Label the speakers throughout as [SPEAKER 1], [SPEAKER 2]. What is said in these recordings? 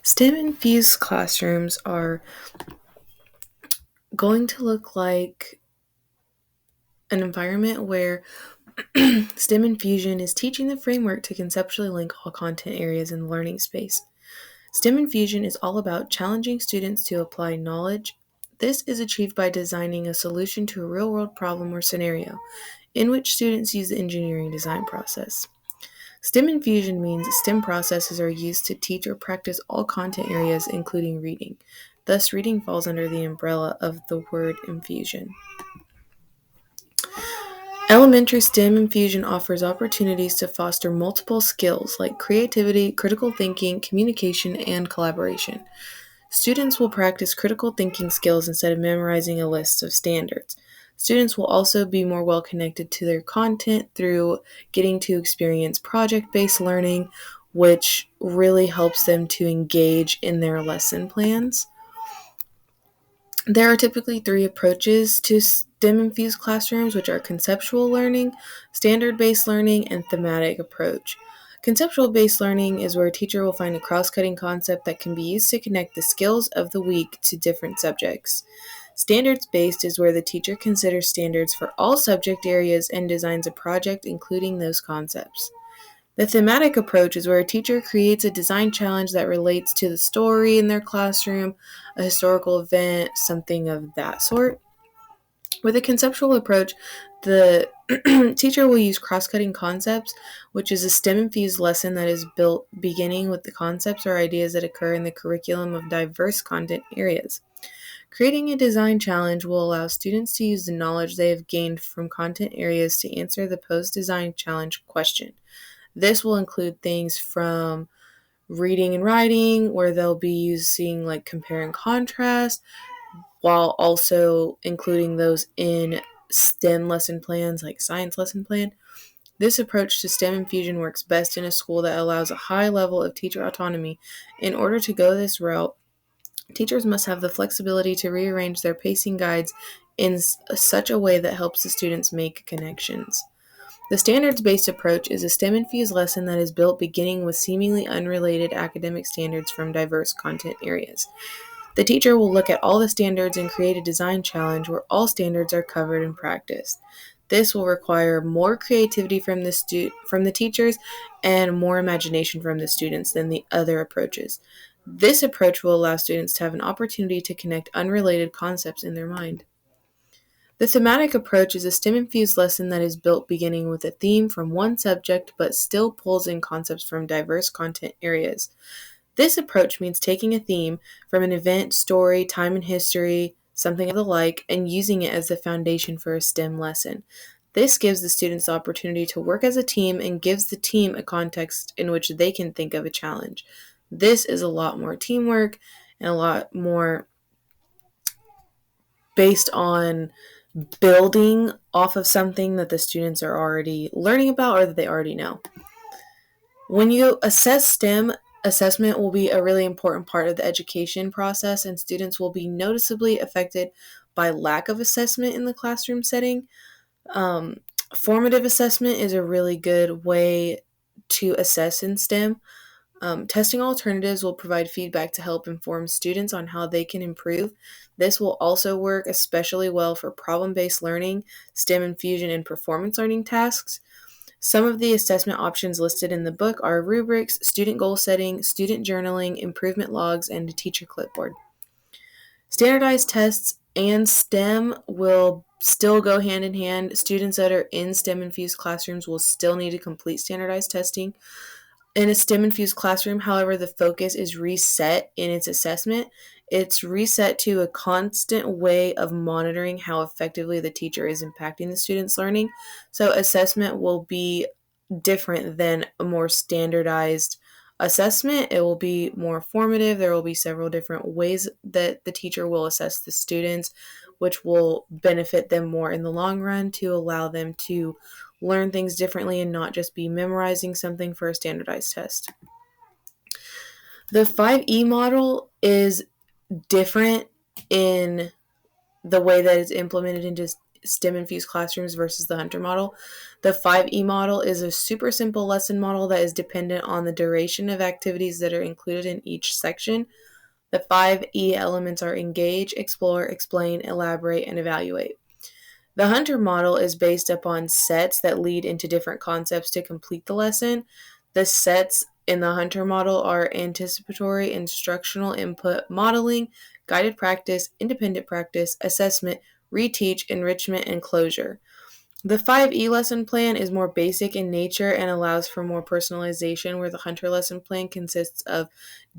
[SPEAKER 1] STEM-infused classrooms are going to look like an environment where STEM infusion is teaching the framework to conceptually link all content areas in the learning space. STEM infusion is all about challenging students to apply knowledge. This is achieved by designing a solution to a real-world problem or scenario in which students use the engineering design process. STEM infusion means STEM processes are used to teach or practice all content areas, including reading. Thus, reading falls under the umbrella of the word infusion. Elementary STEM infusion offers opportunities to foster multiple skills like creativity, critical thinking, communication, and collaboration. Students will practice critical thinking skills instead of memorizing a list of standards. Students will also be more well connected to their content through getting to experience project-based learning, which really helps them to engage in their lesson plans. There are typically three approaches to STEM-infused classrooms, which are conceptual learning, standard-based learning, and thematic approach. Conceptual-based learning is where a teacher will find a cross-cutting concept that can be used to connect the skills of the week to different subjects. Standards-based is where the teacher considers standards for all subject areas and designs a project including those concepts. The thematic approach is where a teacher creates a design challenge that relates to the story in their classroom, a historical event, something of that sort. With a conceptual approach, the teacher will use cross-cutting concepts, which is a STEM-infused lesson that is built beginning with the concepts or ideas that occur in the curriculum of diverse content areas. Creating a design challenge will allow students to use the knowledge they have gained from content areas to answer the posed design challenge question. This will include things from reading and writing, where they'll be using like compare and contrast, while also including those in STEM lesson plans like science lesson plan. This approach to STEM infusion works best in a school that allows a high level of teacher autonomy. In order to go this route, teachers must have the flexibility to rearrange their pacing guides in such a way that helps the students make connections. The standards-based approach is a STEM-infused lesson that is built beginning with seemingly unrelated academic standards from diverse content areas. The teacher will look at all the standards and create a design challenge where all standards are covered and practiced. This will require more creativity from the teachers and more imagination from the students than the other approaches. This approach will allow students to have an opportunity to connect unrelated concepts in their mind. The thematic approach is a STEM-infused lesson that is built beginning with a theme from one subject but still pulls in concepts from diverse content areas. This approach means taking a theme from an event, story, time in history, something of the like, and using it as the foundation for a STEM lesson. This gives the students the opportunity to work as a team and gives the team a context in which they can think of a challenge. This is a lot more teamwork and a lot more based on building off of something that the students are already learning about or that they already know. When you assess STEM, assessment will be a really important part of the education process, and students will be noticeably affected by lack of assessment in the classroom setting. Formative assessment is a really good way to assess in STEM. Testing alternatives will provide feedback to help inform students on how they can improve. This will also work especially well for problem-based learning, STEM infusion, and performance learning tasks. Some of the assessment options listed in the book are rubrics, student goal setting, student journaling, improvement logs, and a teacher clipboard. Standardized tests and STEM will still go hand in hand. Students that are in STEM-infused classrooms will still need to complete standardized testing. In a STEM-infused classroom, however, the focus is reset in its assessment. It's reset to a constant way of monitoring how effectively the teacher is impacting the students' learning. So assessment will be different than a more standardized assessment. It will be more formative. There will be several different ways that the teacher will assess the students, which will benefit them more in the long run to allow them to learn things differently and not just be memorizing something for a standardized test. The 5E model is different in the way that it's implemented STEM-infused classrooms versus the Hunter model. The 5E model is a super simple lesson model that is dependent on the duration of activities that are included in each section. The 5E elements are engage, explore, explain, elaborate, and evaluate. The Hunter model is based upon sets that lead into different concepts to complete the lesson. The sets in the Hunter model are anticipatory, instructional input, modeling, guided practice, independent practice, assessment, reteach, enrichment, and closure. The 5E lesson plan is more basic in nature and allows for more personalization, where the Hunter lesson plan consists of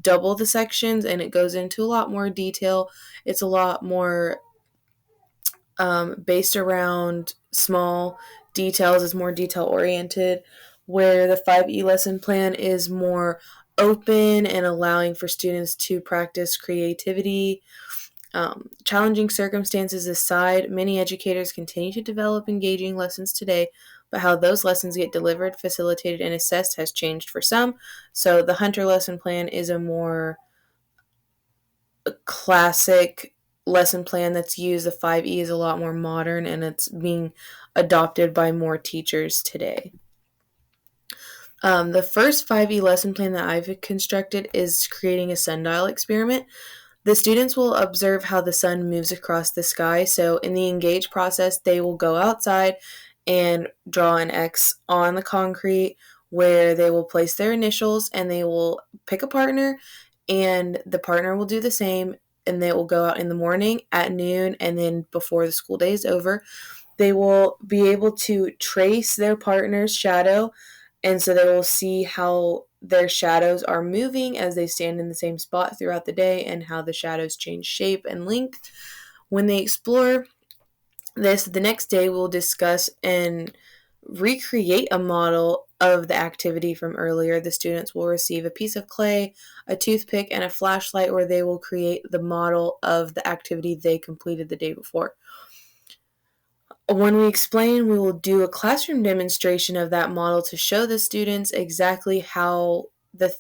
[SPEAKER 1] double the sections and it goes into a lot more detail. It's a lot more based around small details, is more detail oriented, where the 5E lesson plan is more open and allowing for students to practice creativity. Challenging circumstances aside, many educators continue to develop engaging lessons today, but how those lessons get delivered, facilitated, and assessed has changed for some. So the Hunter lesson plan is a more classic lesson plan that's used. The 5E is a lot more modern and it's being adopted by more teachers today. The first 5E lesson plan that I've constructed is creating a sundial experiment. The students will observe how the sun moves across the sky. So in the engage process, they will go outside and draw an X on the concrete where they will place their initials and they will pick a partner and the partner will do the same, and they will go out in the morning, at noon, and then before the school day is over. They will be able to trace their partner's shadow, and so they will see how their shadows are moving as they stand in the same spot throughout the day and how the shadows change shape and length. When they explore this, the next day we'll discuss and recreate a model of the activity from earlier. The students will receive a piece of clay, a toothpick, and a flashlight where they will create the model of the activity they completed the day before. When we explain, we will do a classroom demonstration of that model to show the students exactly how it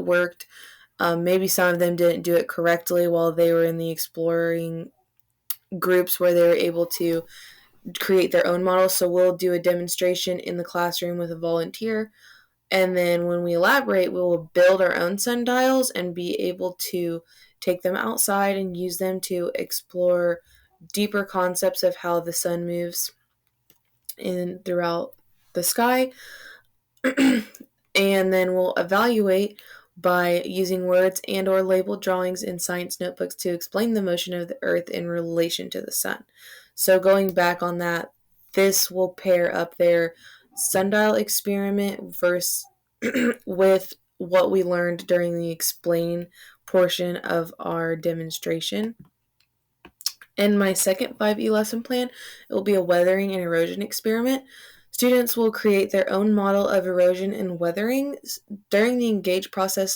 [SPEAKER 1] worked. Maybe some of them didn't do it correctly while they were in the exploring groups where they were able to create their own models. So we'll do a demonstration in the classroom with a volunteer. And then when we elaborate, we will build our own sundials and be able to take them outside and use them to explore deeper concepts of how the sun moves in throughout the sky. And then we'll evaluate by using words and or labeled drawings in science notebooks to explain the motion of the earth in relation to the sun. So going back on that, this will pair up their sundial experiment versus with what we learned during the explain portion of our demonstration. In my second 5E lesson plan, it will be a weathering and erosion experiment. Students will create their own model of erosion and weathering. During the engage process,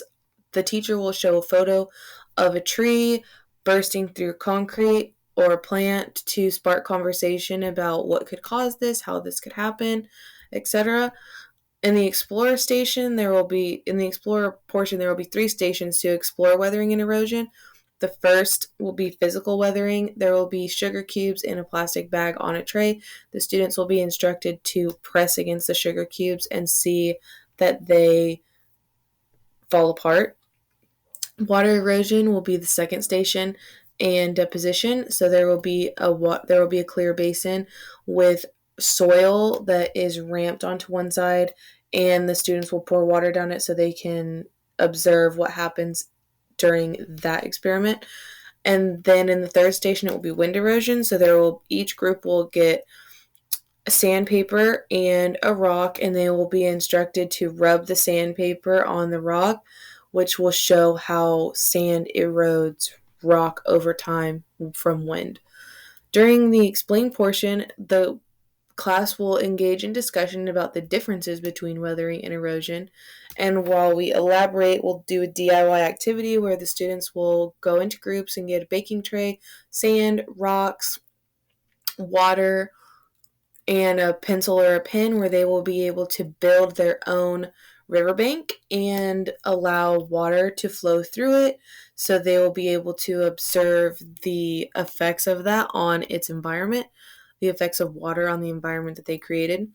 [SPEAKER 1] the teacher will show a photo of a tree bursting through concrete or a plant to spark conversation about what could cause this, how this could happen, etc. In the Explorer portion, there will be 3 stations to explore weathering and erosion. The first will be physical weathering. There will be sugar cubes in a plastic bag on a tray. The students will be instructed to press against the sugar cubes and see that they fall apart. Water erosion will be the second station, and deposition. So there will be a clear basin with soil that is ramped onto one side, and the students will pour water down it so they can observe what happens during that experiment. And then in the third station, it will be wind erosion. So each group will get a sandpaper and a rock, and they will be instructed to rub the sandpaper on the rock, which will show how sand erodes rock over time from wind. During the explain portion, the class will engage in discussion about the differences between weathering and erosion. And while we elaborate, we'll do a DIY activity where the students will go into groups and get a baking tray, sand, rocks, water, and a pencil or a pen where they will be able to build their own riverbank and allow water to flow through it, so they will be able to observe the effects of that on its environment, the effects of water on the environment that they created.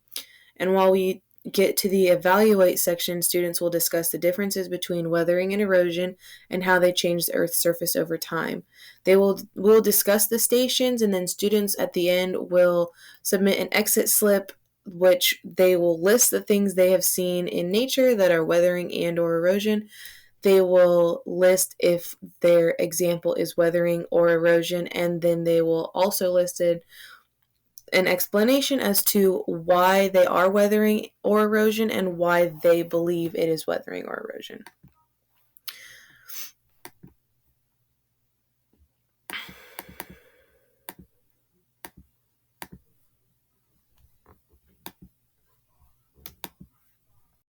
[SPEAKER 1] And while we get to the evaluate section, students will discuss the differences between weathering and erosion and how they change the Earth's surface over time. They will discuss the stations, and then students at the end will submit an exit slip, which they will list the things they have seen in nature that are weathering and or erosion. They will list if their example is weathering or erosion, and then they will also list an explanation as to why they are weathering or erosion and why they believe it is weathering or erosion.